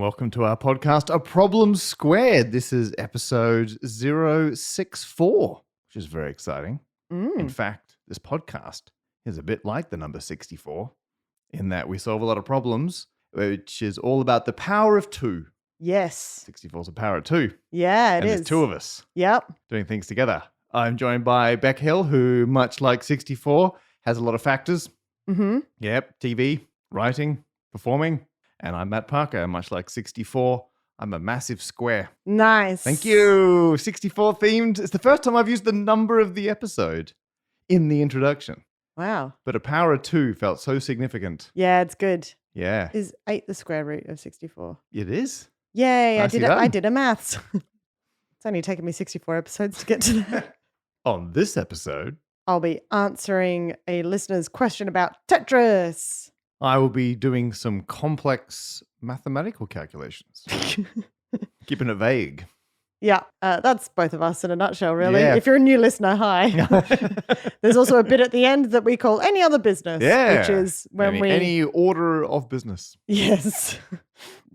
welcome to our podcast, A Problem Squared. This is episode 064, which is very exciting. In fact, this podcast is a bit like the number 64 in that we solve a lot of problems, which is all about the power of two. Yes. 64 is a power of two. Yeah, and is. There's two of us Yep. doing things together. I'm joined by Beck Hill, who, much like 64, has a lot of factors. Mm-hmm. Yep, TV, writing, performing. And I'm Matt Parker, much like 64. I'm a massive square. Nice. Thank you. 64 themed. It's the first time I've used the number of the episode in the introduction. Wow. But a power of two felt so significant. Yeah, it's good. Yeah. Is 8 the square root of 64? It is. Yay, Nicely done. I did a maths. It's only taken me 64 episodes to get to that. On this episode, I'll be answering a listener's question about Tetris. I will be doing some complex mathematical calculations. Keeping it vague. Yeah, that's both of us in a nutshell, really. Yeah. If you're a new listener, hi. There's also a bit at the end that we call any other business. Yeah. Which is when any order of business. Yes.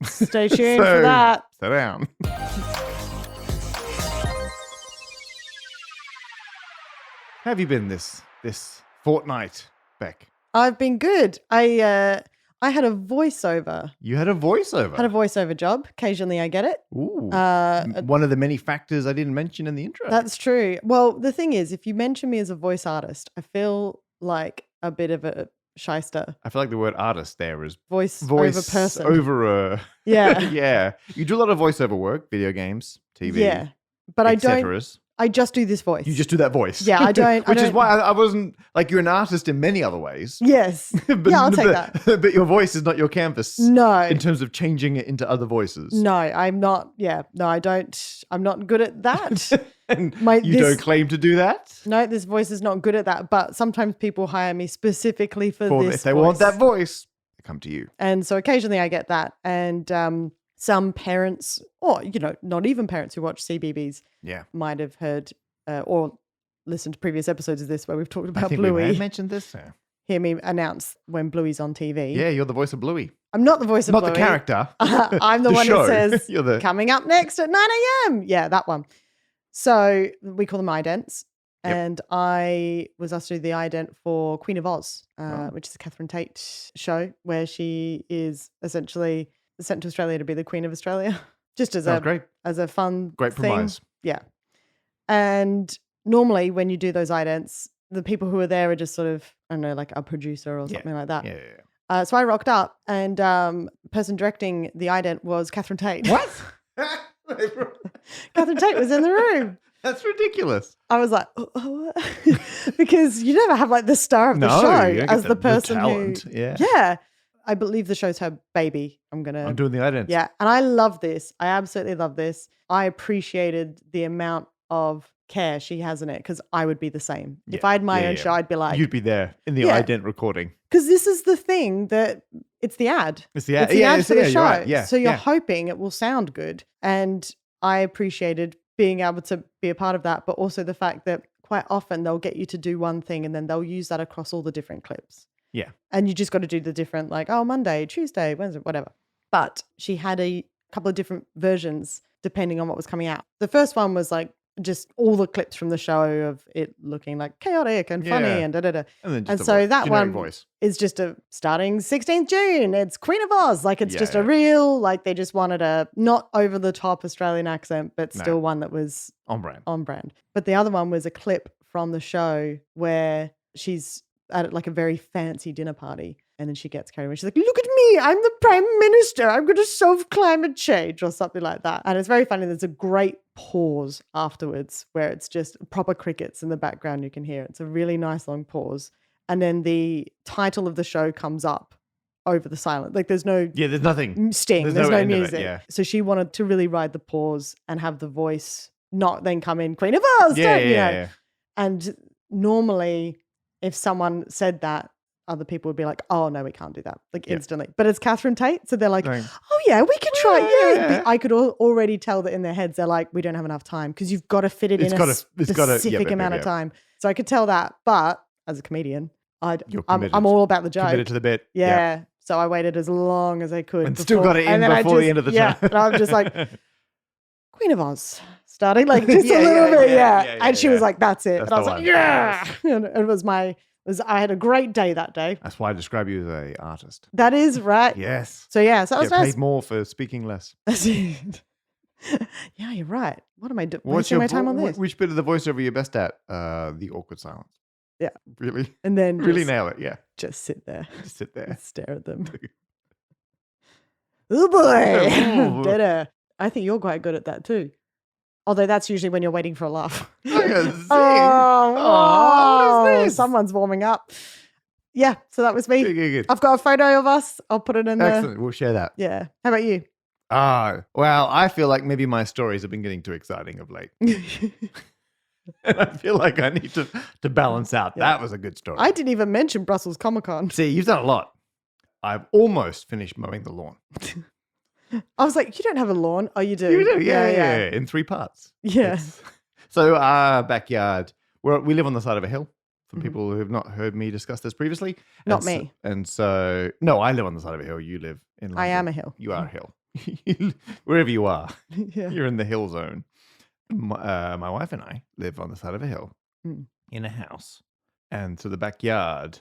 Stay tuned for that. Sit down. How have you been this fortnight, Beck? I've been good. I had a voiceover. You had a voiceover? Had a voiceover job. Occasionally I get it. Ooh. One of the many factors I didn't mention in the intro. That's true. Well, the thing is, if you mention me as a voice artist, I feel like a bit of a shyster. I feel like the word artist there is Voice over person. Over Yeah. Yeah. You do a lot of voiceover work, video games, TV. Yeah. But I just do this voice. You just do that voice. Yeah, I don't. Which is why I wasn't, like, you're an artist in many other ways. Yes. Yeah, I'll take that. But your voice is not your canvas. No. In terms of changing it into other voices. No, I'm not. Yeah. No, I don't. I'm not good at that. And you don't claim to do that? No, this voice is not good at that. But sometimes people hire me specifically for this If they want that voice, they come to you. And so occasionally I get that. And some parents, or, not even parents who watch CBBS, might have heard or listened to previous episodes of this where we've talked about I think Bluey. we may have mentioned this. Yeah. Hear me announce when Bluey's on TV. Yeah, you're the voice of Bluey. I'm not the voice of Bluey. Not the character. I'm the one show. that says, coming up next at 9 a.m. Yeah, that one. So we call them idents. Yep. And I was asked to do the ident for Queen of Oz, which is a Catherine Tate show where she is essentially sent to Australia to be the Queen of Australia. Just as a fun Great thing. premise. Yeah. And normally when you do those idents, the people who are there are just sort of, I don't know, like a producer or something like that. Yeah. So I rocked up and the person directing the ident was Catherine Tate. What? Catherine Tate was in the room. That's ridiculous. I was like, oh. Because you never have like the star of the show as the person talent. who. Yeah. I believe the show's her baby. I'm doing the ident. Yeah. And I love this. I absolutely love this. I appreciated the amount of care she has in it because I would be the same. Yeah. If I had my own show, I'd be like. You'd be there in the ident recording. Because this is the thing that it's the ad. It's the ad. It's the ad for the show. You're right. Yeah. So you're hoping it will sound good. And I appreciated being able to be a part of that, but also the fact that quite often they'll get you to do one thing and then they'll use that across all the different clips. Yeah. And you just got to do the different, like, Monday, Tuesday, Wednesday, whatever. But she had a couple of different versions depending on what was coming out. The first one was like just all the clips from the show of it looking like chaotic and funny and da-da-da. And so that one voice. is just starting 16th June. It's Queen of Oz. Like it's just a real, like they just wanted a not over the top Australian accent, but still one that was on brand. But the other one was a clip from the show where she's at like a very fancy dinner party. And then she gets carried away. She's like, look at me, I'm the prime minister. I'm going to solve climate change or something like that. And it's very funny. There's a great pause afterwards where it's just proper crickets in the background. You can hear it. It's a really nice long pause. And then the title of the show comes up over the silence. Like there's no there's nothing. Sting. There's no music. Yeah. So she wanted to really ride the pause and have the voice not then come in, Queen of Oz. Yeah. And normally if someone said that, other people would be like, oh, no, we can't do that, like instantly. But it's Catherine Tate. So they're like, oh, yeah, we can try. Yeah. I could already tell that in their heads, they're like, we don't have enough time because you've got to fit it in a specific amount of time. So I could tell that. But as a comedian, I'm all about the joke. Committed to the bit. Yeah. So I waited as long as I could. And still got it in before the end of the time. And I'm just like, Queen of Oz. Starting like just Yeah, a little bit. yeah, And she was like, that's it. That's and I was the like, one. yeah. And it was I had a great day that day. That's why I describe you as an artist. That is right. Yes. So yeah, so that was Get nice. paid more for speaking less. Yeah, you're right. What am I doing? What's Wasting my time on this? Which bit of the voiceover are you best at? The awkward silence. Yeah. Really? And then Really just, nail it. Yeah. just sit there Just sit there. and stare at them. Oh boy. Ooh. Better. I think you're quite good at that too. Although that's usually when you're waiting for a laugh. Look at Zing. Oh, what is this? Someone's warming up. Yeah, so that was me. Good. I've got a photo of us. I'll put it in there. Excellent. We'll share that. Yeah. How about you? Well, I feel like maybe my stories have been getting too exciting of late. And I feel like I need to balance out. Yeah. That was a good story. I didn't even mention Brussels Comic Con. See, you've done a lot. I've almost finished mowing the lawn. I was like, you don't have a lawn. Oh, you do? You do, yeah. In 3 parts. Yeah. So our backyard, we live on the side of a hill. For Mhm. people who have not heard me discuss this previously. Not And me. And so, no, I live on the side of a hill. You live in London. I am a hill. You are a hill. Wherever you are, Yeah. you're in the hill zone. My wife and I live on the side of a hill Mm. in a house. And so the backyard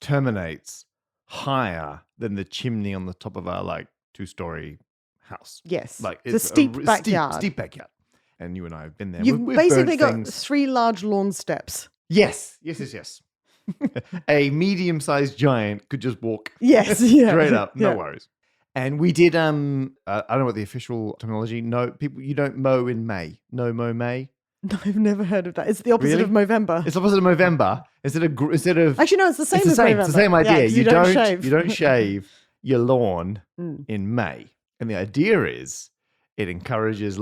terminates higher than the chimney on the top of our 2-story house. Yes. Like it's a steep backyard. Steep backyard. And you and I have been there. You've We've basically burnt got things. 3 large lawn steps. Yes. A medium-sized giant could just walk Yes. Yeah. straight up, no Yeah. worries. And we did. I don't know what the official terminology. No, people, you don't mow in May. No mow May. No, I've never heard of that. It's the opposite Really? of November. It's opposite of November. Instead of Actually, no, it's the same it's the as same. November. It's the same Yeah, idea. 'cause you don't shave. You don't shave your lawn Mm. in May, and the idea is it encourages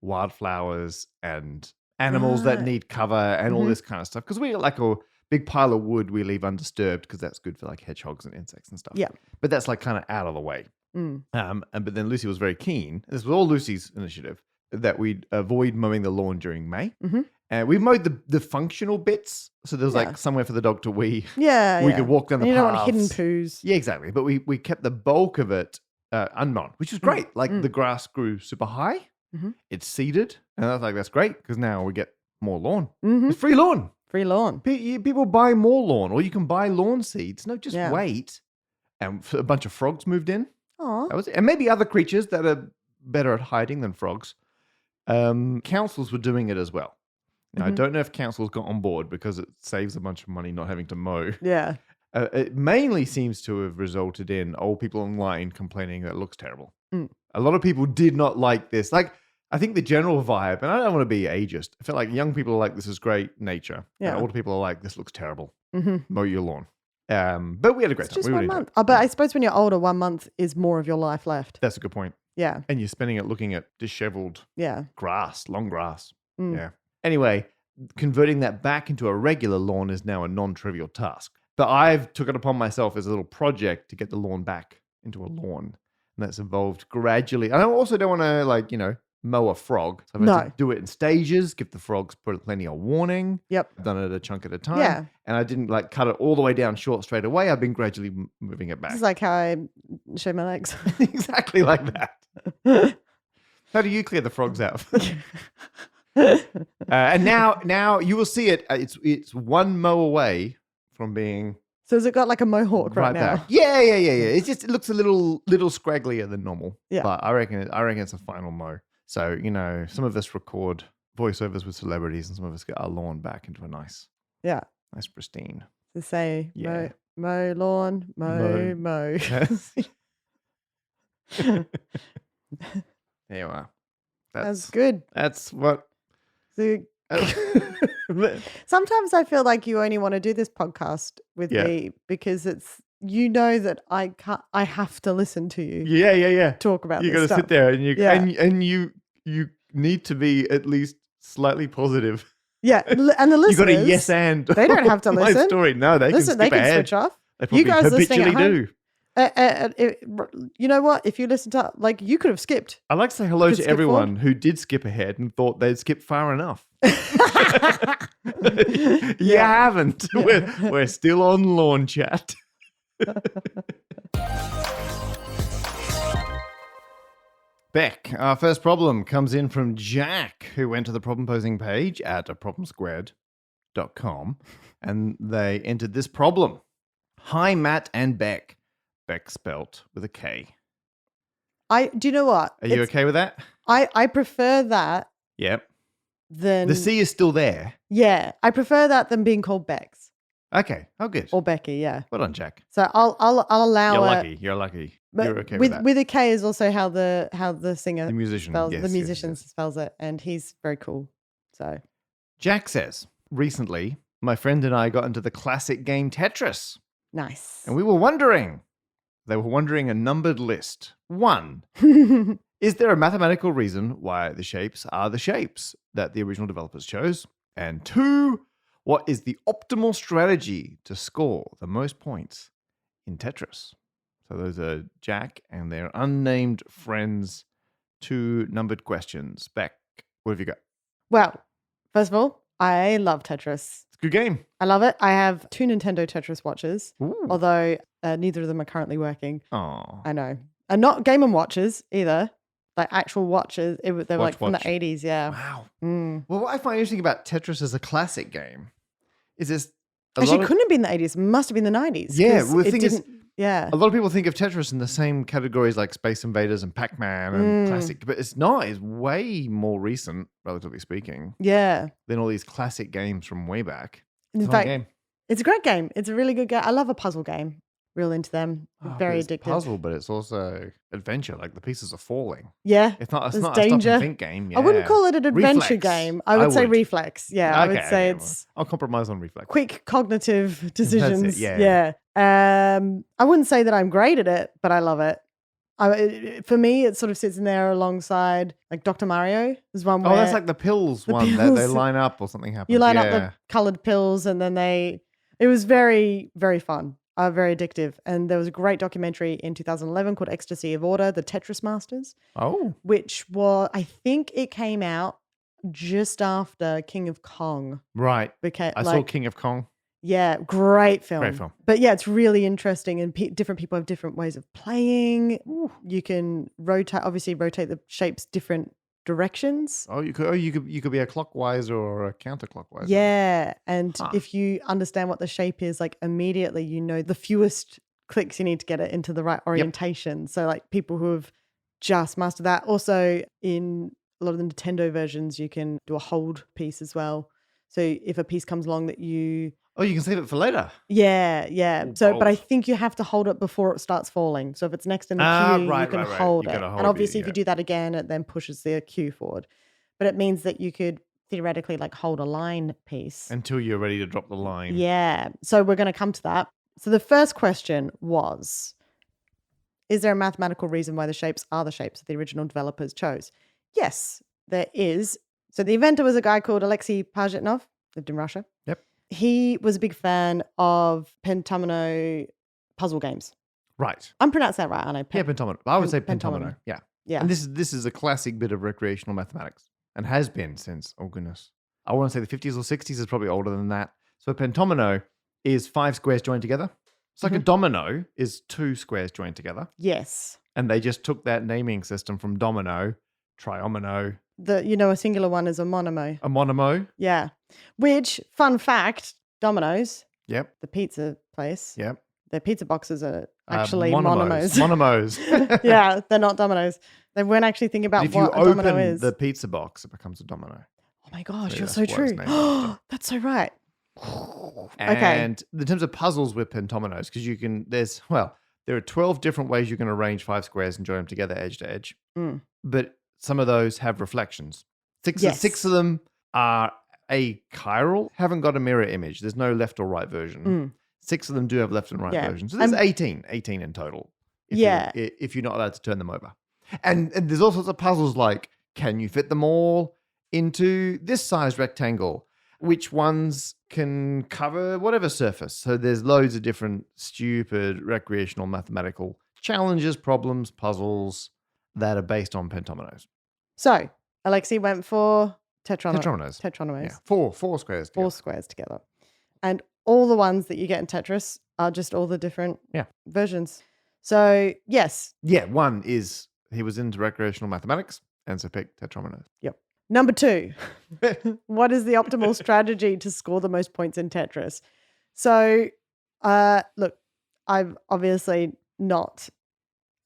wildflowers and animals that Right. need cover and all Mhm. this kind of stuff. Because we got a big pile of wood we leave undisturbed because that's good for hedgehogs and insects and stuff. Yeah. But that's kind of out of the way. Mm. But then Lucy was very keen. This was all Lucy's initiative that we'd avoid mowing the lawn during May. Mhm. And we mowed the functional bits. So there was Yeah. somewhere for the dog to wee. Yeah. We yeah. could walk down the And you don't want paths. hidden poos. Yeah, exactly. But we kept the bulk of it unmown, which is great. Mm. The grass grew super high. Mhm. It's seeded. And I was like, that's great because now we get more lawn. Mhm. It's free lawn. Free lawn. People buy more lawn, or you can buy lawn seeds. No, just Yeah. wait. And a bunch of frogs moved in. Oh. That was it. And maybe other creatures that are better at hiding than frogs. Councils were doing it as well. Now, I Mhm. don't know if councils got on board because it saves a bunch of money not having to mow. Yeah. It mainly seems to have resulted in old people online complaining that it looks terrible. Mm. A lot of people did not like this. I think the general vibe, and I don't want to be ageist. I feel like young people are like, this is great nature. Yeah. And older people are like, this looks terrible. Mm-hmm. Mow your lawn. But we had a great It's time. just We 1 really month. did. But I suppose when you're older, 1 month is more of your life left. That's a good point. Yeah. And you're spending it looking at disheveled Yeah. grass, long grass. Mm. Yeah. Anyway, converting that back into a regular lawn is now a non-trivial task. But I've took it upon myself as a little project to get the lawn back into a lawn. And that's evolved gradually. And I also don't want to, mow a frog. So I've had to No. do it in stages, give the frogs plenty of warning. Yep. I've done it a chunk at a time. Yeah. And I didn't cut it all the way down short straight away. I've been gradually moving it This back. is like how I shave my legs. Exactly like that. How do you clear the frogs out? And now you will see it. It's 1 mow away from being So has it got like a mohawk right now? back. Yeah. It looks a little scragglier than normal. Yeah. But I reckon it's a final mow. So some of us record voiceovers with celebrities, and some of us get our lawn back into a nice Yeah. pristine. To say Yeah. mow lawn, mow. There you are. That's good. That's what. So sometimes I feel like you only want to do this podcast with Yeah. me because it's that I have to listen to you Yeah. talk about You this got to stuff. sit there and you Yeah. and you need to be at least slightly positive. Yeah, and the You listeners, got a yes and. they don't have to my listen. story. No, they listen, can they skip can ahead. switch off. They probably guys listening at habitually home- do. You know what? If you listen to you could have skipped. I like to say hello Could to skip everyone who did skip ahead and thought they'd skip far enough. You haven't. We're still on lawn chat. Beck, our first problem comes in from Jack, who went to the problem posing page at problemsquared.com and they entered this problem. Hi, Matt and Beck. Beck spelt with a K. Do you know what? Are you okay with that? I prefer that Yep. than The C is still there. Yeah, I prefer that than being called Bex Okay. Oh, good. or Becky. Yeah. Well done, Jack. So I'll allow You're it. lucky. You're lucky. But You're okay with that. with a K is also how the singer The musician. spells Yes, the yes, musician yes. spells it, and he's very cool. So Jack says, recently, my friend and I got into the classic game Tetris, nice. and they were wondering a numbered list. 1, is there a mathematical reason why the shapes are the shapes that the original developers chose? And 2, what is the optimal strategy to score the most points in Tetris? So those are Jack and their unnamed friends' 2 numbered questions. Beck, what have you got? Well, first of all, I love Tetris. It's a good game. I love it. I have 2 Nintendo Tetris watches, Ooh. although neither of them are currently working. Oh. I know. And not Game & Watches either. Like actual watches. They were like from the 80s, yeah. Wow. Mm. Well, what I find interesting about Tetris as a classic game is this. Actually, couldn't have been the 80s. It must have been the 90s. Yeah, well, the thing is, yeah. a lot of people think of Tetris in the same categories like Space Invaders and Pac-Man and classic, but it's not. It's way more recent, relatively speaking, Yeah. than all these classic games from way back. In fact, it's a great game. It's a really good game. I love a puzzle game. Real into them. Very it's addictive. Puzzle, but it's also adventure. Like the pieces are falling. Yeah. It's not. It's There's not danger. a stop and think game. Yeah. I wouldn't call it an adventure Reflex. game. I would say reflex. Yeah. I would say it's I'll compromise on reflex. quick cognitive decisions. Yeah. I wouldn't say that I'm great at it, but I love it. For me, it sort of sits in there alongside like Dr. Mario. There's one where that's like the pills one that they line up or something happens. you line up the colored pills and then it was very, very fun. Very addictive. And there was a great documentary in 2011 called Ecstasy of Order, The Tetris Masters. Oh. Which was, I think it came out just after King of Kong. Right. I saw King of Kong. Yeah, great film. Great film. But yeah, it's really interesting and different people have different ways of playing. Ooh. You can rotate the shapes different directions. Oh, you could be a clockwise or a counterclockwise. Yeah, and if you understand what the shape is, like immediately you know the fewest clicks you need to get it into the right orientation. Yep. So like people who have just mastered that. Also in a lot of the Nintendo versions, you can do a hold piece as well. So if a piece comes along that you can save it for later. Yeah. Ooh, but I think you have to hold it before it starts falling. So if it's next in the queue, you can hold it. And obviously if you do that again, it then pushes the queue forward. But it means that you could theoretically like hold a line piece. Until you're ready to drop the line. Yeah. So we're going to come to that. So the first question was, is there a mathematical reason why the shapes are the shapes that the original developers chose? Yes, there is. So the inventor was a guy called Alexei Pajitnov, lived in Russia. Yep. He was a big fan of pentomino puzzle games. Right. I'm pronouncing that right, aren't I? Pentomino. I would say pentomino. Yeah. Yeah. And this is a classic bit of recreational mathematics and has been since, oh goodness, I want to say the 50s or 60s is probably older than that. So a pentomino is 5 squares joined together. It's like a domino is 2 squares joined together. Yes. And they just took that naming system from domino, triomino. A singular one is a monomo. A monomo. Yeah. Which, fun fact, Domino's. Yep. The pizza place. Yep. Their pizza boxes are actually monomos. Monomos. Yeah, they're not dominoes. They weren't actually thinking about what a domino is. If you open the pizza box, it becomes a domino. Oh my gosh, So you're that's so what it's true. named after. That's so right. And in terms of puzzles with pentominoes, because there are 12 different ways you can arrange 5 squares and join them together edge to edge. Mm. But some of those have reflections. Yes. 6 of them are achiral, haven't got a mirror image. There's no left or right version. 6 of them do have left and right versions. So there's 18 in total. If you're not allowed to turn them over. And there's all sorts of puzzles like, can you fit them all into this size rectangle? Which ones can cover whatever surface? So there's loads of different stupid recreational mathematical challenges, problems, puzzles that are based on pentominoes. So Alexei went for Tetrominos. Tetronomos. Yeah, 4 squares together. 4 squares together. And all the ones that you get in Tetris are just all the different Yeah. versions. So, yes. Yeah, one is he was into recreational mathematics and so picked tetrominoes. Yep. Number 2, what is the optimal strategy to score the most points in Tetris? So, look, I'm obviously not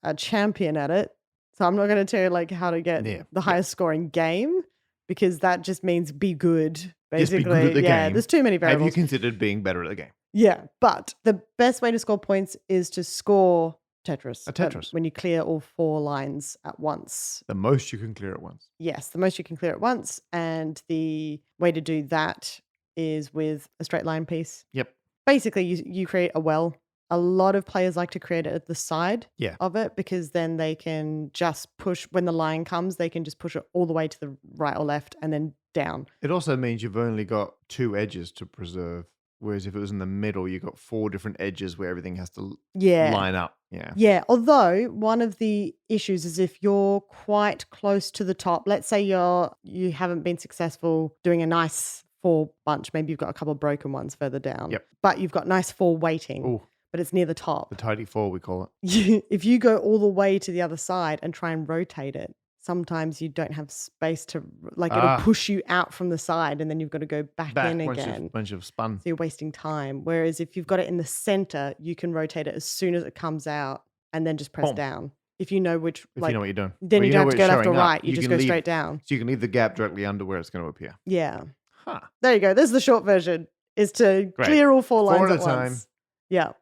a champion at it. So I'm not going to tell you like how to get the highest scoring game because that just means be good. Basically, just be good at the game. There's too many variables. Have you considered being better at the game? Yeah, but the best way to score points is to score Tetris. A Tetris. When you clear all 4 lines at once. The most you can clear at once. Yes, the most you can clear at once. And the way to do that is with a straight line piece. Yep. Basically, you create a well. A lot of players like to create it at the side of it because then they can just push, when the line comes, they can just push it all the way to the right or left and then down. It also means you've only got 2 edges to preserve. Whereas if it was in the middle, you've got 4 different edges where everything has to line up. Yeah. Yeah. Although one of the issues is if you're quite close to the top, let's say you haven't been successful doing a nice 4 bunch. Maybe you've got a couple of broken ones further down. Yep. But you've got nice 4 waiting. Ooh. But it's near the top. The tidy 4, we call it. If you go all the way to the other side and try and rotate it, sometimes you don't have space to, like it'll push you out from the side and then you've got to go back in again. Bunch of spun. So you're wasting time. Whereas if you've got it in the center, you can rotate it as soon as it comes out and then just press down. If you know which, if you know what you're doing. Then you don't have to go left or right. You just go straight down. So you can leave the gap directly under where it's going to appear. Yeah. Huh. There you go. There's the short version, is to clear all 4 lines at once. Yeah.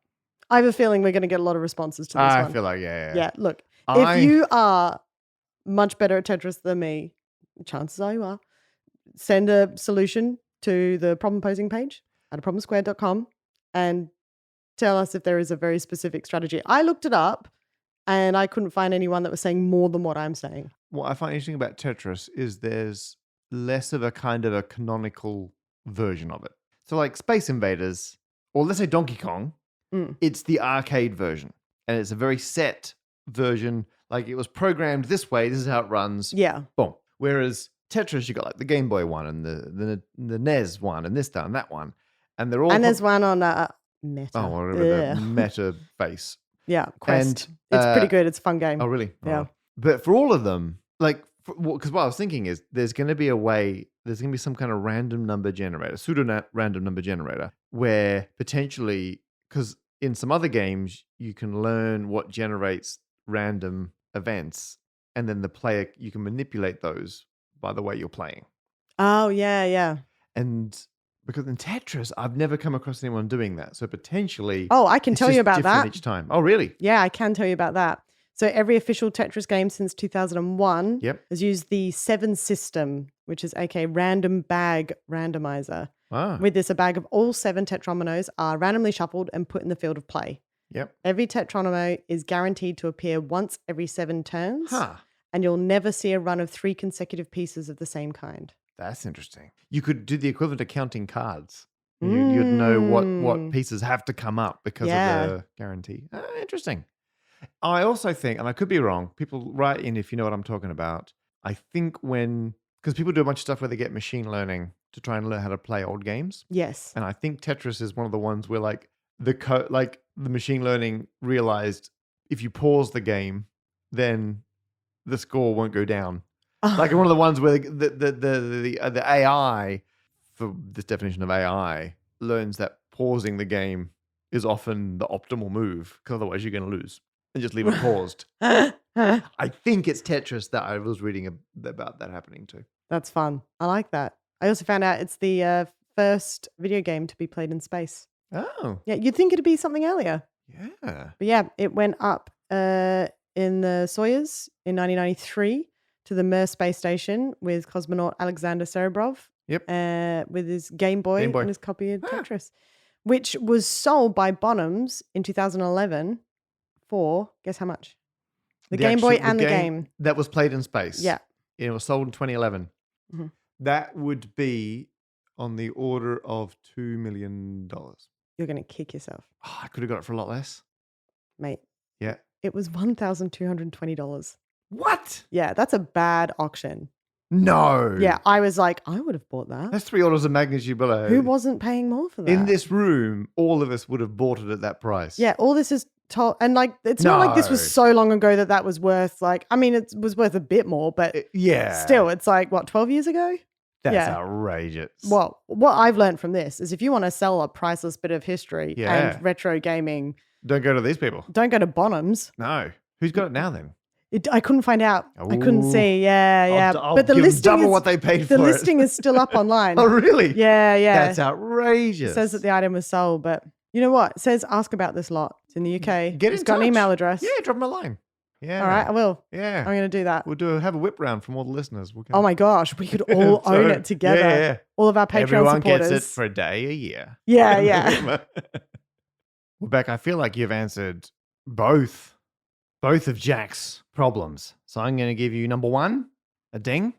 I have a feeling we're going to get a lot of responses to this one. I feel like, Yeah, look, if you are much better at Tetris than me, chances are you are, send a solution to the problem posing page at problemsquared.com and tell us if there is a very specific strategy. I looked it up and I couldn't find anyone that was saying more than what I'm saying. What I find interesting about Tetris is there's less of a kind of a canonical version of it. So like Space Invaders, or let's say Donkey Kong, it's the arcade version. And it's a very set version. Like it was programmed this way. This is how it runs. Yeah. Boom. Whereas Tetris, you got like the Game Boy one and the NES one and this one and that one. And they're all... And there's one on Meta. Oh, whatever the Meta face. Yeah, Quest. And, it's pretty good. It's a fun game. Oh, really? Yeah. Oh. But for all of them, like, because what I was thinking is there's going to be a way, there's going to be some kind of random number generator, random number generator, where potentially, because in some other games, you can learn what generates random events, and then the player, you can manipulate those by the way you're playing. Oh, yeah. And because in Tetris, I've never come across anyone doing that. So potentially... Oh, I can tell you about that. Each time. Oh, really? Yeah, I can tell you about that. So every official Tetris game since 2001 has used the 7 system, which is aka random bag randomizer. With this, a bag of all 7 tetrominoes are randomly shuffled and put in the field of play. Every tetronomo is guaranteed to appear once every 7 turns, and you'll never see a run of 3 consecutive pieces of the same kind. That's interesting. You could do the equivalent of counting cards. You'd know what pieces have to come up because of the guarantee. Interesting. I also think, and I could be wrong, people write in if you know what I'm talking about. I think because people do a bunch of stuff where they get machine learning to try and learn how to play old games. Yes. And I think Tetris is one of the ones where like the machine learning realized if you pause the game, then the score won't go down. Like one of the ones where the AI, for this definition of AI, learns that pausing the game is often the optimal move because otherwise you're going to lose and just leave it paused. I think it's Tetris that I was reading about that happening too. That's fun. I like that. I also found out it's the first video game to be played in space. Oh. Yeah, you'd think it'd be something earlier. Yeah. But yeah, it went up in the Soyuz in 1993 to the Mir space station with cosmonaut Alexander Serebrov. With his Game Boy and his copy of Tetris, which was sold by Bonhams in 2011 for, guess how much? The Game Boy and the game. That was played in space. Yeah. It was sold in 2011. Mm-hmm. That would be on the order of $2 million. You're going to kick yourself. Oh, I could have got it for a lot less. Mate. Yeah. It was $1,220. What? Yeah, that's a bad auction. No. Yeah, I was like, I would have bought that. That's 3 orders of magnitude below. Who wasn't paying more for that? In this room, all of us would have bought it at that price. Yeah, all this is told, and like it's not like this was No. so long ago that was worth like. I mean, it was worth a bit more, but Yeah. still, it's like what 12 years ago. That's Yeah. outrageous. Well, what I've learned from this is if you want to sell a priceless bit of history Yeah. and retro gaming, Don't go to these people. don't go to Bonhams. No. Who's got it now then? I couldn't find out. I couldn't Ooh. see. Yeah. I'll But the give them listing double is what they paid the for listing it. is still up online. Oh, really? Yeah. That's outrageous. It says that the item was sold, but you know what? It says ask about this lot. It's in the UK. Get It's in got an touch. email address. Yeah, drop them a line. Yeah. All right, I will. Yeah. I'm going to do that. We'll have a whip round from all the listeners. We'll Oh my gosh, we could all own it together. Yeah. All of our Patreon Everyone supporters. gets it for a day a year. Yeah. Well, Beck, I feel like you've answered both of Jack's problems. So I'm going to give you number 1, a ding.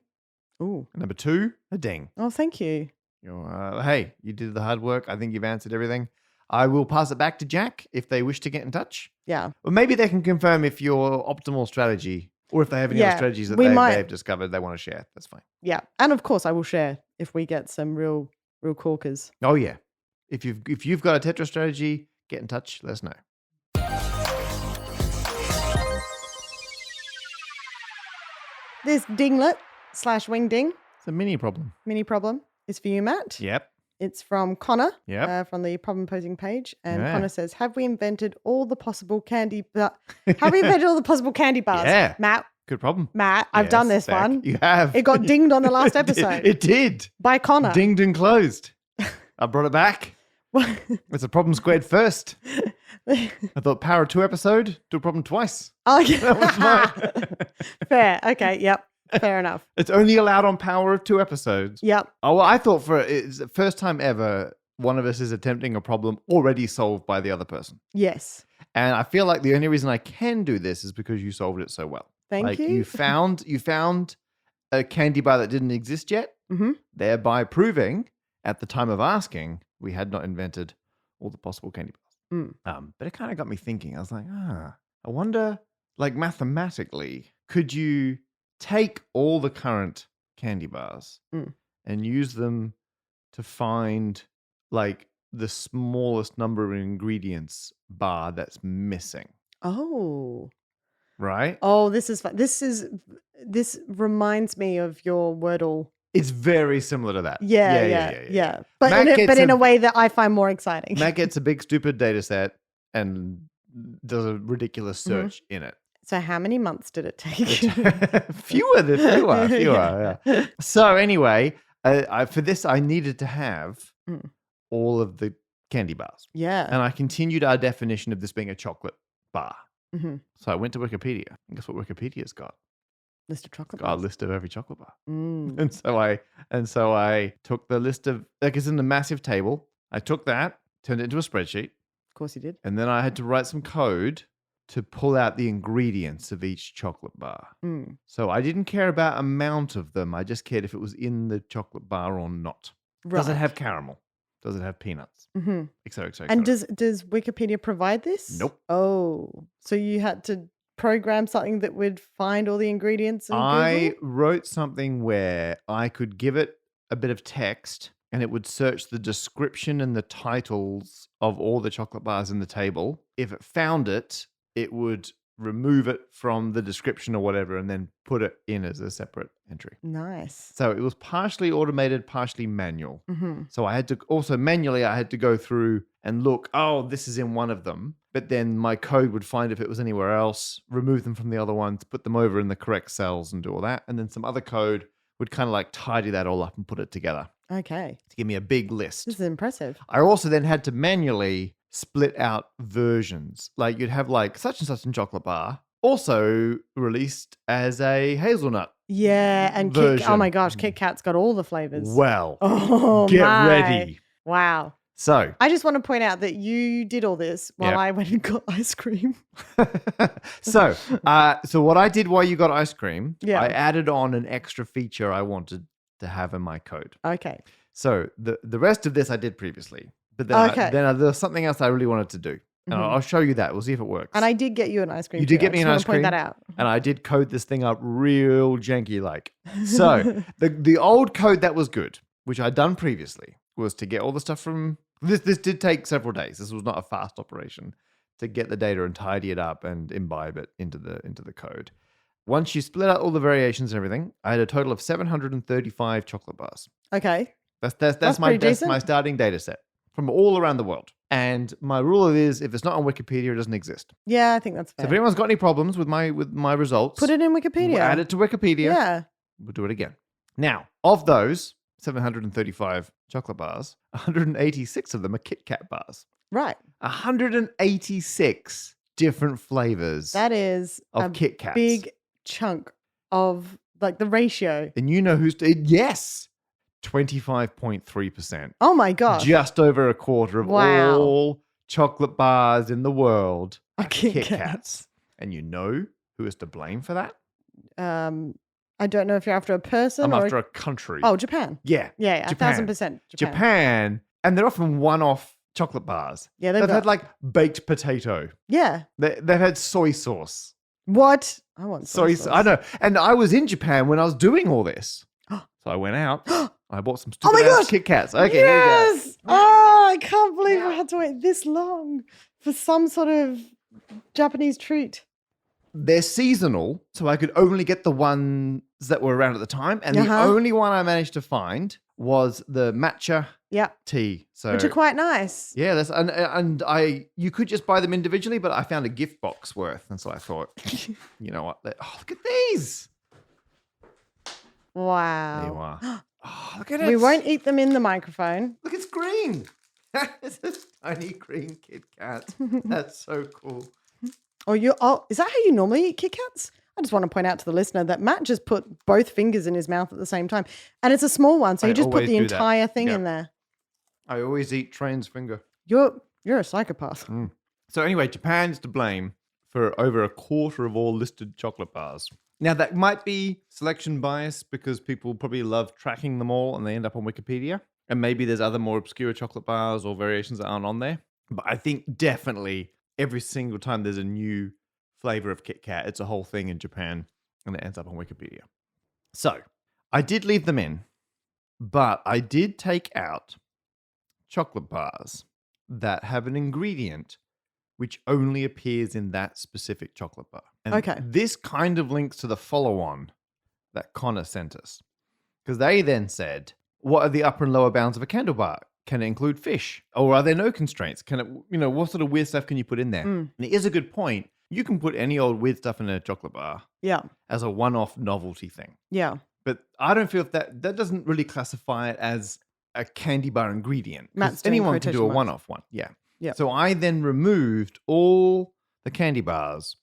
Ooh. And number 2, a ding. Oh, thank you. Hey, you did the hard work. I think you've answered everything. I will pass it back to Jack if they wish to get in touch. Yeah. Or maybe they can confirm if your optimal strategy or if they have any other strategies that they've discovered they want to share. That's fine. Yeah. And of course I will share if we get some real corkers. Oh yeah. If you've got a Tetris strategy, get in touch. Let us know. This dinglet/wing-ding It's a mini problem. mini problem is for you, Matt. Yep. It's from Connor Yep. from the problem posing page. And Yeah. Connor says, have we invented all the possible candy bars? Yeah. Matt, Good problem. I've done Yes, this Beck, one. You have. It got dinged on the last episode It did. by Connor. Dinged and closed. I brought it back. It's a problem squared first. I thought power of 2 episode, do a problem twice. Oh, yeah. That was mine. Fair. Okay. Yep. Fair enough. It's only allowed on power of 2 episodes. Yep. Oh, well, I thought it's the first time ever one of us is attempting a problem already solved by the other person. Yes. And I feel like the only reason I can do this is because you solved it so well. Thank you. You found a candy bar that didn't exist yet, Mm-hmm. thereby proving at the time of asking we had not invented all the possible candy bars. But it kind of got me thinking. I was like, I wonder, like mathematically, could you take all the current candy bars and use them to find like the smallest number of ingredients bar that's missing? Oh. Right? Oh, this is fun. This reminds me of your Wordle. It's very similar to that. Yeah. But Matt in a way that I find more exciting. Matt gets a big stupid data set and does a ridiculous search in it. So how many months did it take? Fewer. Yeah. So anyway, for this I needed to have all of the candy bars. Yeah. And I continued our definition of this being a chocolate bar. Mm-hmm. So I went to Wikipedia. And guess what Wikipedia's got? List of chocolate It's got a bars. list of every chocolate bar. Mm. And so I took the list of, like it's in the massive table. I took that, turned it into a spreadsheet. Of course you did. And then I had to write some code to pull out the ingredients of each chocolate bar. Mm. So I didn't care about amount of them. I just cared if it was in the chocolate bar or not. Right. Does it have caramel? Does it have peanuts? Mm-hmm. Et cetera, et cetera. And does Wikipedia provide this? Nope. Oh, so you had to program something that would find all the ingredients in I Google? wrote something where I could give it a bit of text and it would search the description and the titles of all the chocolate bars in the table. If it found it, it would remove it from the description or whatever and then put it in as a separate entry. Nice. So it was partially automated, partially manual. Mm-hmm. So I had to also manually, I had to go through and look, oh, this is in one of them. But then my code would find if it was anywhere else, remove them from the other ones, put them over in the correct cells and do all that. And then some other code would kind of like tidy that all up and put it together Okay. to give me a big list. This is impressive. I also then had to manually split out versions. Like you'd have like such and such in chocolate bar, also released as a hazelnut. Yeah, and oh my gosh, Kit Kat's got all the flavors. Well, oh, get my. ready. Wow. So I just want to point out that you did all this while Yep. I went and got ice cream. so what I did while you got ice cream, Yeah. I added on an extra feature I wanted to have in my code. Okay. So the rest of this I did previously, but then Okay. there was something else I really wanted to do. And I'll show you that. We'll see if it works. And I did get you an ice cream. You did get me I an just ice wanna cream. point that out. And I did code this thing up real janky like. So the old code that was good, which I'd done previously, was to get all the stuff from this did take several days. This was not a fast operation to get the data and tidy it up and imbibe it into the code. Once you split out all the variations and everything, I had a total of 735 chocolate bars. Okay. That's my starting data set from all around the world. And my rule is, if it's not on Wikipedia, it doesn't exist. Yeah, I think that's fair. So if anyone's got any problems with my results, put it in Wikipedia. We'll add it to Wikipedia. Yeah. We'll do it again. Now, of those 735 chocolate bars, 186 of them are Kit Kat bars. Right. 186 different flavors. That is of Kit Kats. Big chunk of like the ratio. And you know who's yes, 25.3%. Oh my gosh. Just over a quarter of all chocolate bars in the world are Kit Kats. And you know who is to blame for that? I don't know if you're after a person I'm or after a country. Oh, Japan. Yeah. Yeah, Japan. 1,000% Japan. And they're often one-off chocolate bars. Yeah, they've had like baked potato. Yeah. They've had soy sauce. What? I want soy sauce. I know. And I was in Japan when I was doing all this. So I went out. I bought some stupid ass Kit Kats. Okay, yes! Here we go. Oh, I can't believe I had to wait this long for some sort of Japanese treat. They're seasonal, so I could only get the ones that were around at the time. And the only one I managed to find was the matcha tea. So, which are quite nice. Yeah, you could just buy them individually, but I found a gift box worth. And so I thought, you know what? Look at these. Wow. There you are. Oh, look at it. We won't eat them in the microphone. Look, it's green. It's a tiny green Kit Kat. That's so cool. Is that how you normally eat Kit Kats? I just want to point out to the listener that Matt just put both fingers in his mouth at the same time. And it's a small one, so you just put the entire thing in there. I always eat Train's finger. You're a psychopath. So anyway, Japan's to blame for over a quarter of all listed chocolate bars. Now, that might be selection bias because people probably love tracking them all and they end up on Wikipedia. And maybe there's other more obscure chocolate bars or variations that aren't on there. But I think definitely every single time there's a new flavor of Kit Kat, it's a whole thing in Japan and it ends up on Wikipedia. So I did leave them in, but I did take out chocolate bars that have an ingredient which only appears in that specific chocolate bar. And this kind of links to the follow-on that Connor sent us. Because they then said, what are the upper and lower bounds of a candle bar? Can it include fish? Or are there no constraints? Can it, what sort of weird stuff can you put in there? And it is a good point. You can put any old weird stuff in a chocolate bar as a one-off novelty thing. Yeah. But I don't feel that doesn't really classify it as a candy bar ingredient. Matt's anyone can do a one-off one. Yeah. So I then removed all the candy bars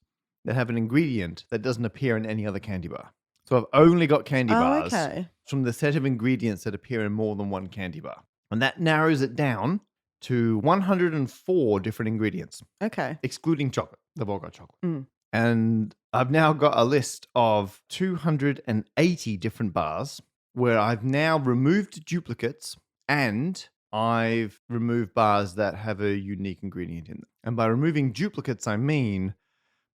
that have an ingredient that doesn't appear in any other candy bar. So I've only got candy bars from the set of ingredients that appear in more than one candy bar. And that narrows it down to 104 different ingredients. Okay. Excluding chocolate. They've all got chocolate. And I've now got a list of 280 different bars where I've now removed duplicates and I've removed bars that have a unique ingredient in them. And by removing duplicates, I mean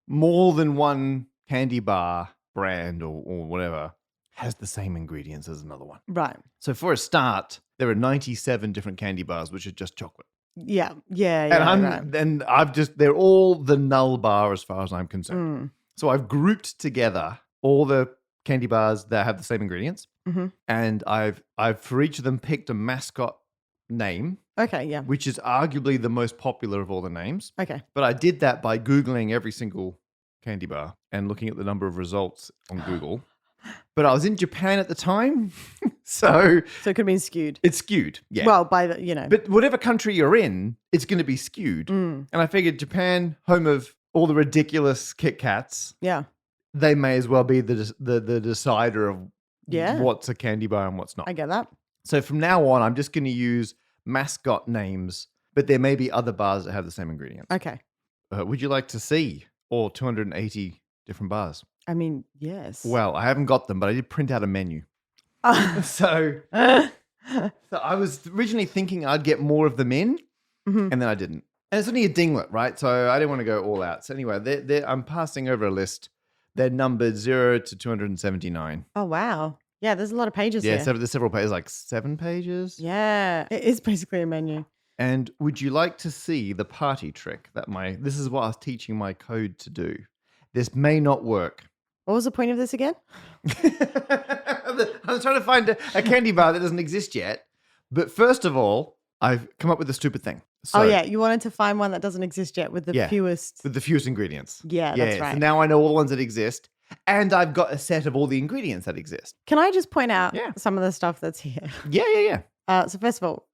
more than one candy bar brand or whatever has the same ingredients as another one. Right. So for a start, there are 97 different candy bars, which are just chocolate. Yeah. And they're all the null bar as far as I'm concerned. So I've grouped together all the candy bars that have the same ingredients. And I've for each of them picked a mascot name. Okay, yeah. Which is arguably the most popular of all the names. Okay. But I did that by Googling every single candy bar and looking at the number of results on Google. But I was in Japan at the time, so it could have been skewed. It's skewed, yeah. Well, by the, But whatever country you're in, it's going to be skewed. And I figured Japan, home of all the ridiculous Kit Kats, they may as well be the decider of what's a candy bar and what's not. I get that. So from now on, I'm just going to use mascot names, but there may be other bars that have the same ingredients. Okay. Would you like to see all 280 different bars? I mean, yes. Well, I haven't got them, but I did print out a menu. So I was originally thinking I'd get more of them in, and then I didn't. And it's only a dinglet, right? So I didn't want to go all out. So anyway, I'm passing over a list. They're numbered 0 to 279. Oh, wow. Yeah, there's a lot of pages Yeah, here. so there's several pages, like 7 pages. Yeah, it is basically a menu. And would you like to see the party trick that this is what I was teaching my code to do. This may not work. What was the point of this again? I was trying to find a candy bar that doesn't exist yet. But first of all, I've come up with a stupid thing. So, oh, yeah. You wanted to find one that doesn't exist yet with the fewest. With the fewest ingredients. Yeah, that's right. So now I know all the ones that exist. And I've got a set of all the ingredients that exist. Can I just point out some of the stuff that's here? Yeah. So first of all,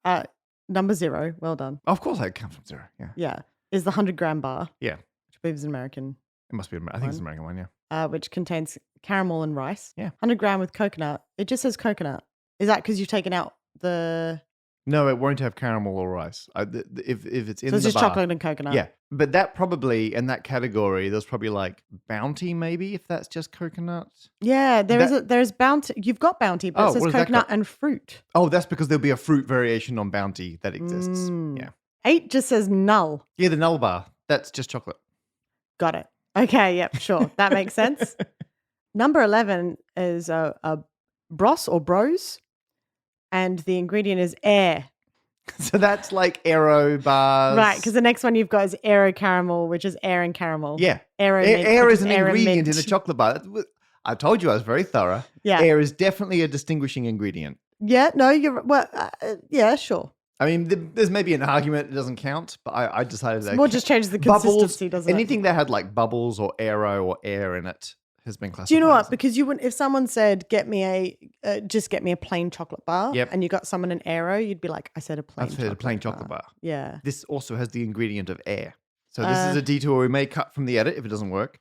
number 0, well done. Of course I come from 0, yeah. Yeah, is the 100-gram bar. Yeah. Which I believe is an American. It must be, I think it's an American one, yeah. Which contains caramel and rice. Yeah. 100-gram with coconut. It just says coconut. Is that because you've taken out the... No, it won't have caramel or rice. If it's in so it's the just bar, chocolate and coconut. Yeah, but that probably, in that category, there's probably like Bounty maybe, if that's just coconut. Yeah, there's Bounty. You've got Bounty, but it says coconut and fruit. Oh, that's because there'll be a fruit variation on Bounty that exists. Yeah. 8 just says null. Yeah, the null bar. That's just chocolate. Got it. Okay, yep, sure. That makes sense. Number 11 is a bros or bros. And the ingredient is air. So that's like Aero bars. Right, because the next one you've got is Aero caramel, which is air and caramel. Yeah. Aero air is an air ingredient in a chocolate bar. I told you I was very thorough. Yeah. Air is definitely a distinguishing ingredient. Yeah, no, you're, well, yeah, sure. I mean, there's maybe an argument it doesn't count, but I decided that more just changes the consistency, doesn't it? Anything that had like bubbles or aero or air in it has been classified. Do you know what? Because you wouldn't, if someone said, just get me a plain chocolate bar, and you got someone an Aero, you'd be like, I said a plain chocolate bar. Yeah. This also has the ingredient of air. So this is a detour we may cut from the edit if it doesn't work.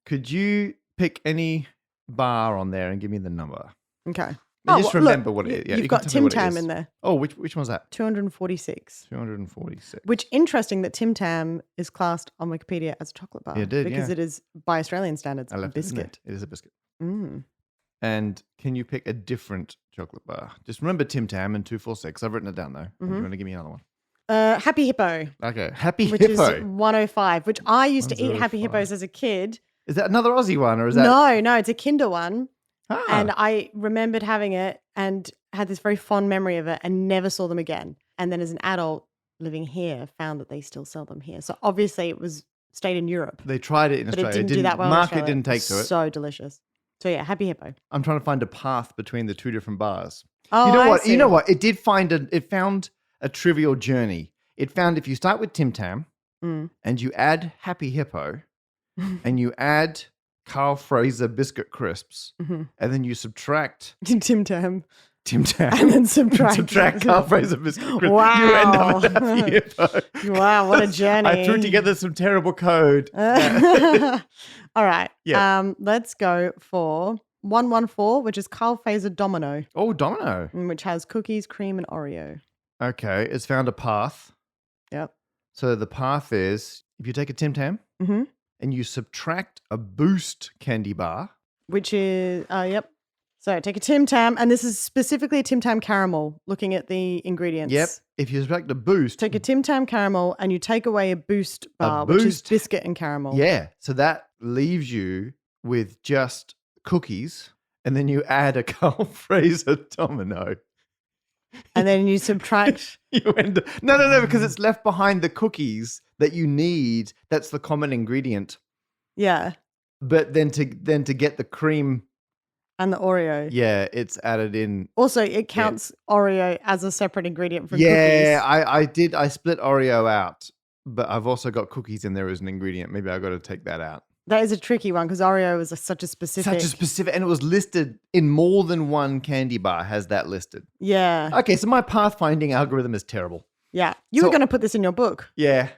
Could you pick any bar on there and give me the number? Okay. Just remember what it is. Yeah, you've got Tim Tam in there. Oh, which one's that? 246. 246. Which, interesting that Tim Tam is classed on Wikipedia as a chocolate bar. Yeah, it did, because it is, by Australian standards, a biscuit. It is a biscuit. Mm. And can you pick a different chocolate bar? Just remember Tim Tam and 246. I've written it down, though. Do you want to give me another one? Happy Hippo. Okay, Happy Hippo. Which is 105, which I used to eat Happy Hippos as a kid. Is that another Aussie one, or is that... No, it's a Kinder one. Ah. And I remembered having it and had this very fond memory of it and never saw them again. And then as an adult living here, found that they still sell them here. So obviously it was stayed in Europe. They tried it in Australia. It didn't do that well Market didn't take to it. So delicious. So yeah, Happy Hippo. I'm trying to find a path between the two different bars. Oh, you know what? see. You know what? It found a trivial journey. It found if you start with Tim Tam and you add Happy Hippo and you add Carl Fraser biscuit crisps, and then you subtract Tim Tam, and then subtract Carl Fraser biscuit crisps. Wow, you end up with Happy Hippo. Wow, what a journey! I threw together some terrible code. All right, yeah. Let's go for 114, which is Carl Fraser Domino. Oh, Domino, which has cookies, cream, and Oreo. Okay, it's found a path. Yep. So the path is if you take a Tim Tam. And you subtract a Boost candy bar. Which is, yep. So take a Tim Tam, and this is specifically a Tim Tam caramel, looking at the ingredients. Yep. If you subtract a Boost. Take a Tim Tam caramel, and you take away a Boost bar, which is biscuit and caramel. Yeah. So that leaves you with just cookies, and then you add a Carl Fraser Domino. And then you subtract. No, because it's left behind the cookies that you need. That's the common ingredient. Yeah. But then to get the cream and the Oreo. Yeah, it's added in. Also, it counts Oreo as a separate ingredient for cookies. Yeah, I split Oreo out, but I've also got cookies in there as an ingredient. Maybe I've got to take that out. That is a tricky one because Oreo is such a specific, and it was listed in more than one candy bar has that listed. Yeah. Okay, so my pathfinding algorithm is terrible. Yeah, you were going to put this in your book. Yeah,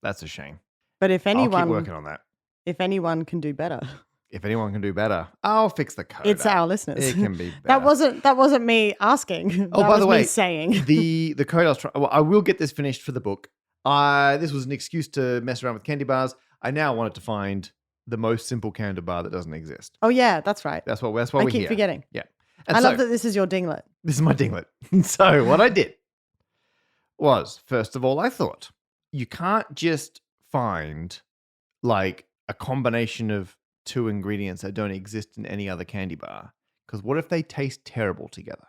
that's a shame. But if anyone, I'll keep working on that. If anyone can do better, I'll fix the code. It's our listeners. It can be better. That wasn't me asking. Oh, by the way, me saying the code I was trying. Well, I will get this finished for the book. This was an excuse to mess around with candy bars. I now wanted to find the most simple candy bar that doesn't exist. Oh yeah, that's right. That's why we're here. I keep forgetting. Yeah. And I love that this is your dinglet. This is my dinglet. So what I did was, first of all, I thought you can't just find like a combination of two ingredients that don't exist in any other candy bar. Because what if they taste terrible together?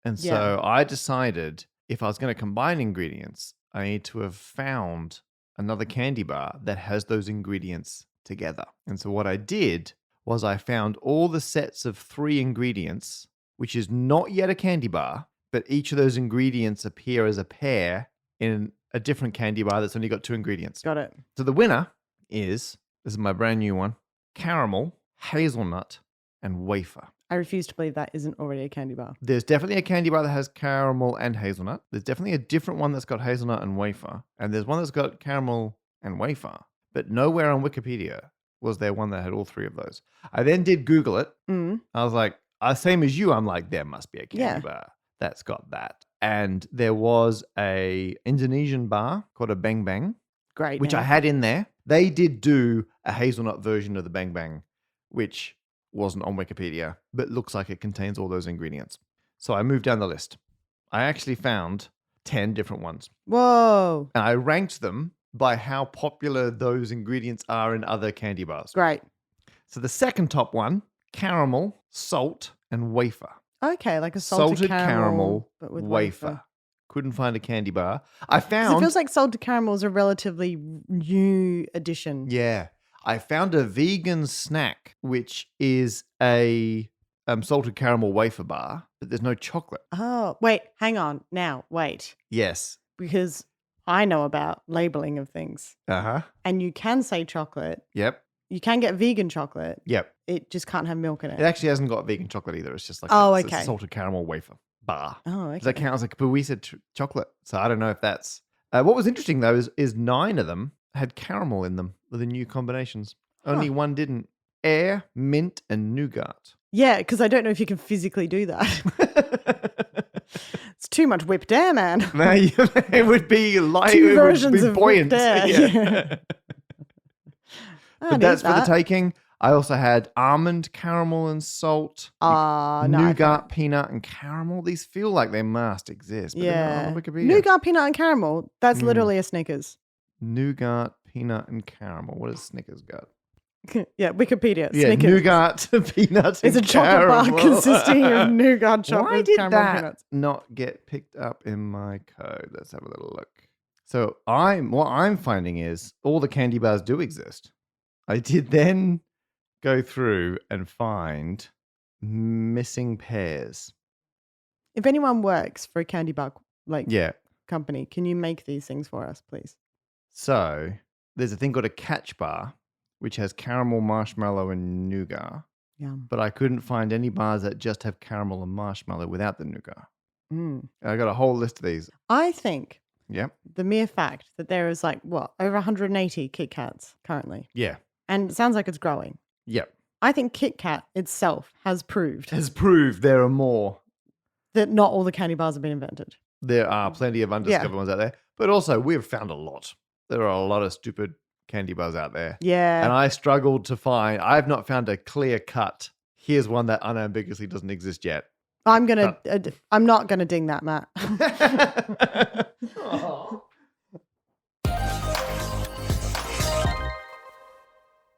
And so I decided if I was going to combine ingredients, I need to have found another candy bar that has those ingredients together. And so what I did was I found all the sets of 3 ingredients, which is not yet a candy bar, but each of those ingredients appear as a pair in a different candy bar that's only got 2 ingredients. Got it. So the winner is, this is my brand new one, caramel, hazelnut, and wafer. I refuse to believe that isn't already a candy bar. There's definitely a candy bar that has caramel and hazelnut. There's definitely a different one that's got hazelnut and wafer. And there's one that's got caramel and wafer. But nowhere on Wikipedia was there one that had all 3 of those. I then did Google it. I was like, same as you, I'm like, there must be a candy bar that's got that. And there was a Indonesian bar called a Bang Bang. Great. Which I had in there. They did do a hazelnut version of the Bang Bang, which wasn't on Wikipedia, but looks like it contains all those ingredients. So I moved down the list. I actually found 10 different ones. Whoa. And I ranked them by how popular those ingredients are in other candy bars. Great. So the second top one, caramel, salt, and wafer. Okay, like a salted caramel but with wafer. Couldn't find a candy bar. I found... 'Cause it feels like salted caramel is a relatively new addition. Yeah. I found a vegan snack, which is a salted caramel wafer bar, but there's no chocolate. Oh, wait, hang on. Now, wait. Yes. Because I know about labeling of things. Uh-huh. And you can say chocolate. Yep. You can get vegan chocolate. Yep. It just can't have milk in it. It actually hasn't got vegan chocolate either. It's just like it's a salted caramel wafer bar. Oh, okay. Does that count? I was like, but we said chocolate. So I don't know if that's... what was interesting, though, is 9 of them had caramel in them with the new combinations. Only one didn't. Air, mint, and nougat. Yeah, because I don't know if you can physically do that. It's too much whipped air, man. It would be light. 2 versions of buoyant. Whipped air. Yeah. But that's for the taking. I also had almond, caramel, and salt. Nougat, peanut, and caramel. These feel like they must exist. But they're not on Wikipedia. Nougat, peanut, and caramel. That's literally a Snickers. Nougat, peanut, and caramel. What does Snickers got? Yeah, Wikipedia. Yeah, Snickers. nougat, peanuts, it's a chocolate bar consisting of nougat, chocolate, Why did caramel, that peanuts. not get picked up in my code? Let's have a little look. So what I'm finding is all the candy bars do exist. I did then go through and find missing pairs. If anyone works for a candy bar Yeah. company, can you make these things for us, please? So there's a thing called a catch bar, which has caramel, marshmallow, and nougat. Yum. But I couldn't find any bars that just have caramel and marshmallow without the nougat. Mm. I got a whole list of these. I think Yep. the mere fact that there is over 180 Kit Kats currently, Yeah. and it sounds like it's growing. Yep. I think Kit Kat itself has proved There are more. that not all the candy bars have been invented. There are plenty of undiscovered ones out there. But also, we've found a lot. There are a lot of stupid candy bars out there. Yeah. And I struggled to find, I have not found a clear cut. Here's one that unambiguously doesn't exist yet. I'm not gonna ding that, Matt.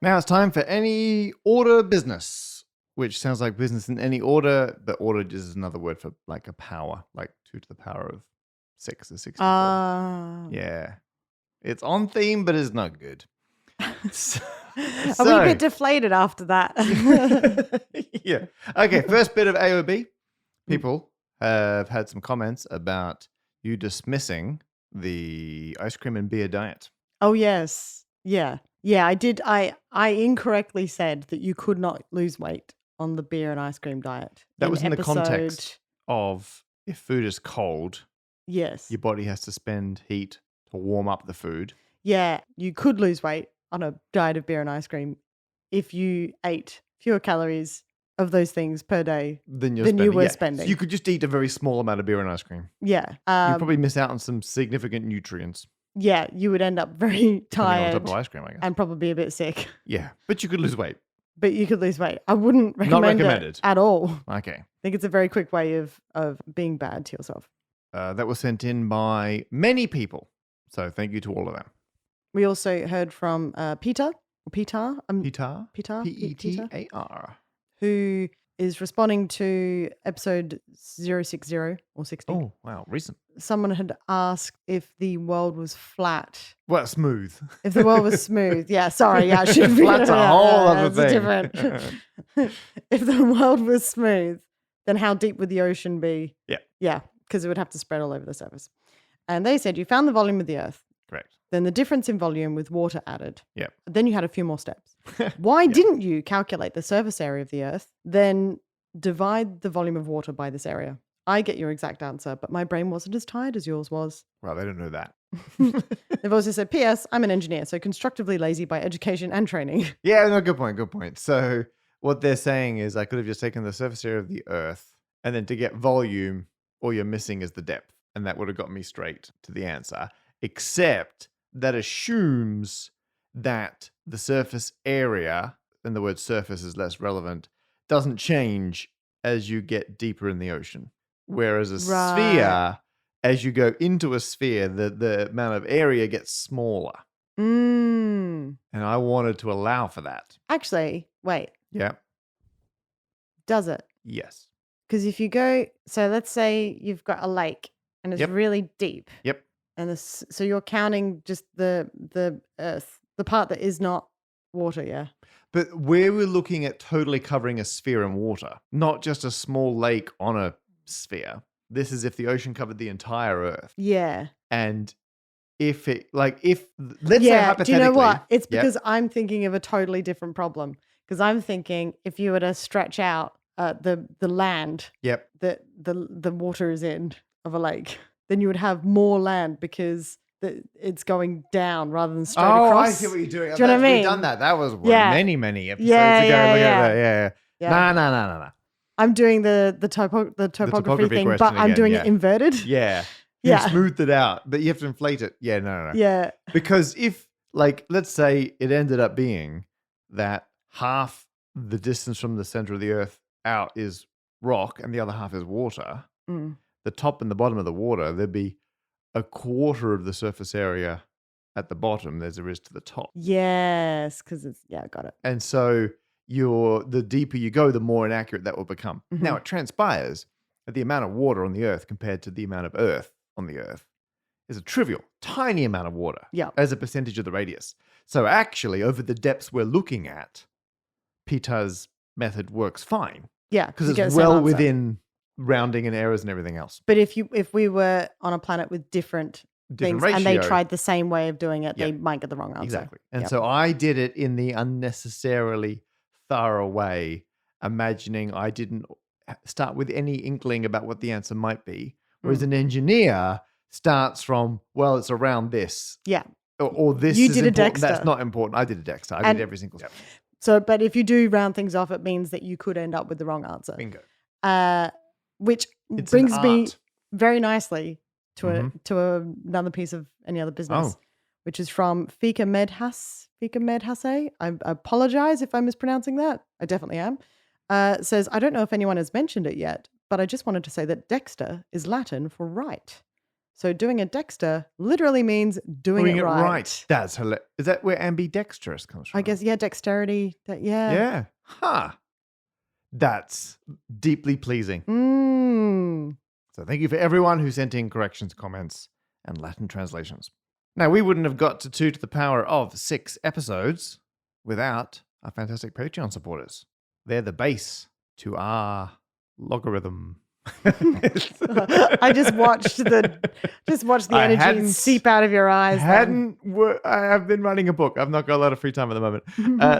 Now it's time for any order business, which sounds like business in any order, but order just is another word for like a power, like 2 to the power of 6 is 64. Yeah. It's on theme, but it's not good. Are we a bit deflated after that? Yeah. Okay, first bit of AOB. People have had some comments about you dismissing the ice cream and beer diet. Oh, yes. Yeah. Yeah, I did. I incorrectly said that you could not lose weight on the beer and ice cream diet. That was in the context of if food is cold, yes, your body has to spend heat to warm up the food. Yeah, you could lose weight on a diet of beer and ice cream if you ate fewer calories of those things per day than you were spending. So you could just eat a very small amount of beer and ice cream. Yeah. You'd probably miss out on some significant nutrients. Yeah, you would end up very tired on top of ice cream, I guess. and probably a bit sick. Yeah, but you could lose weight. But you could lose weight. I wouldn't recommend it at all. Okay. I think it's a very quick way of being bad to yourself. That was sent in by many people. So thank you to all of them. We also heard from Peter, Petar? Peter, Petar. who is responding to episode 060 or 60. Oh, wow. Recent. Someone had asked if the world was flat. Well, smooth. If the world was smooth. Yeah, sorry. Yeah, I should have Flat's a whole other thing. Different. If the world was smooth, then how deep would the ocean be? Yeah. Yeah, because it would have to spread all over the surface. And they said you found the volume of the Earth. Correct. Then the difference in volume with water added. Yep. Then you had a few more steps. Why didn't you calculate the surface area of the Earth, then divide the volume of water by this area? I get your exact answer, but my brain wasn't as tired as yours was. Well, they don't know that. They've also said, P.S. I'm an engineer, so constructively lazy by education and training. Yeah, no, good point. So what they're saying is I could have just taken the surface area of the Earth, and then to get volume, all you're missing is the depth. And that would have got me straight to the answer, except that assumes that the surface area, and the word surface is less relevant, doesn't change as you get deeper in the ocean. Whereas a sphere, as you go into a sphere, the amount of area gets smaller. Mm. And I wanted to allow for that. Actually, wait. Yeah. Does it? Yes. Because if you go, so let's say you've got a lake and it's really deep. Yep. And so you're counting just the Earth, the part that is not water, yeah? But where we're looking at totally covering a sphere in water, not just a small lake on a sphere. This is if the ocean covered the entire Earth. Yeah. And let's say hypothetically. Do you know what? It's because I'm thinking of a totally different problem. Because I'm thinking if you were to stretch out the land that the water is in of a lake, then you would have more land because it's going down rather than straight across. Oh, I see what you're doing. Do you know what I mean? We've done that. That was many episodes ago. Yeah. No. I'm doing the topography thing, but I'm doing it inverted. Yeah. You smoothed it out, but you have to inflate it. Yeah, no. Yeah. Because if, let's say it ended up being that half the distance from the center of the Earth out is rock and the other half is water, the top and the bottom of the water, there'd be a quarter of the surface area at the bottom as there is to the top. Yes, because got it. And so the deeper you go, the more inaccurate that will become. Mm-hmm. Now, it transpires that the amount of water on the Earth compared to the amount of Earth on the Earth is a trivial, tiny amount of water as a percentage of the radius. So actually, over the depths we're looking at, Peter's method works fine. Yeah. Because it's well within rounding and errors and everything else. But if we were on a planet with different things ratio, and they tried the same way of doing it, they might get the wrong answer. Exactly. And so I did it in the unnecessarily thorough way, imagining I didn't start with any inkling about what the answer might be. Whereas an engineer starts from, well, it's around this. Yeah. Or this you is did important. A Dexter. That's not important. I did a Dexter. I did every single step. So, but if you do round things off, it means that you could end up with the wrong answer. Bingo. Which brings me very nicely to another piece of any other business, which is from Fika Medhase. I apologize if I'm mispronouncing that. I definitely am. Says, I don't know if anyone has mentioned it yet, but I just wanted to say that Dexter is Latin for right. So doing a Dexter literally means doing it right. That's hilarious. Is that where ambidextrous comes from? I guess, dexterity. Yeah. Huh. That's deeply pleasing. So thank you for everyone who sent in corrections, comments, and Latin translations. Now, we wouldn't have got to 2 to the power of 6 episodes without our fantastic Patreon supporters. They're the base to our logarithm. I just watched the energy seep out of your eyes. I have been writing a book. I've not got a lot of free time at the moment.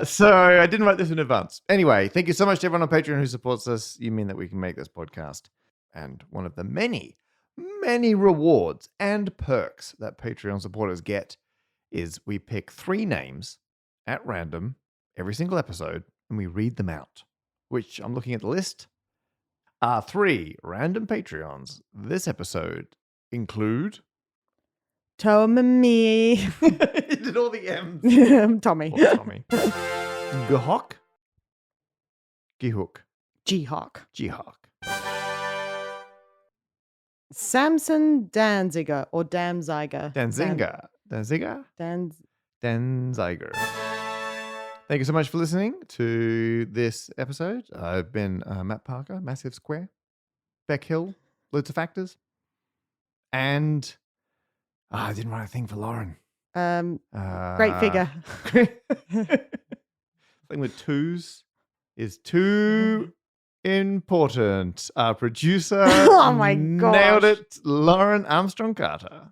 So I didn't write this in advance. Anyway, thank you so much to everyone on Patreon who supports us. You mean that we can make this podcast. And one of the many, many rewards and perks that Patreon supporters get is we pick 3 names at random every single episode and we read them out, which I'm looking at the list. Our 3 random Patreons this episode include Tommy. You did all the M's. Tommy. Gahok. Gihuk. Jihawk. Jihawk. Samson Danziger or Damziger. Danziger. Danziger. Thank you so much for listening to this episode. I've been Matt Parker, Massive Square, Beck Hill, loads of factors. And I didn't write a thing for Lauren. Great figure. Thing with twos is too important. Our producer Oh my gosh. nailed it, Lauren Armstrong Carter.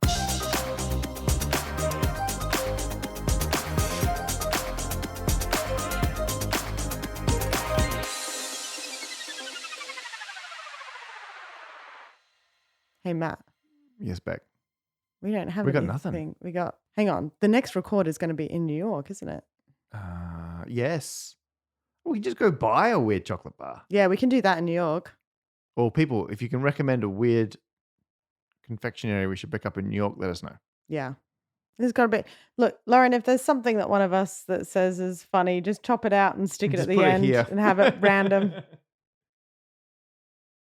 Hey, Matt. Yes, Beck. We don't have We got anything. nothing. Hang on. The next record is going to be in New York, isn't it? Yes. We can just go buy a weird chocolate bar. Yeah, we can do that in New York. Or people, if you can recommend a weird confectionery we should pick up in New York, let us know. Yeah. There's got to be. Look, Lauren, if there's something that one of us that says is funny, just chop it out and stick it Just at the put it end here. and have it random.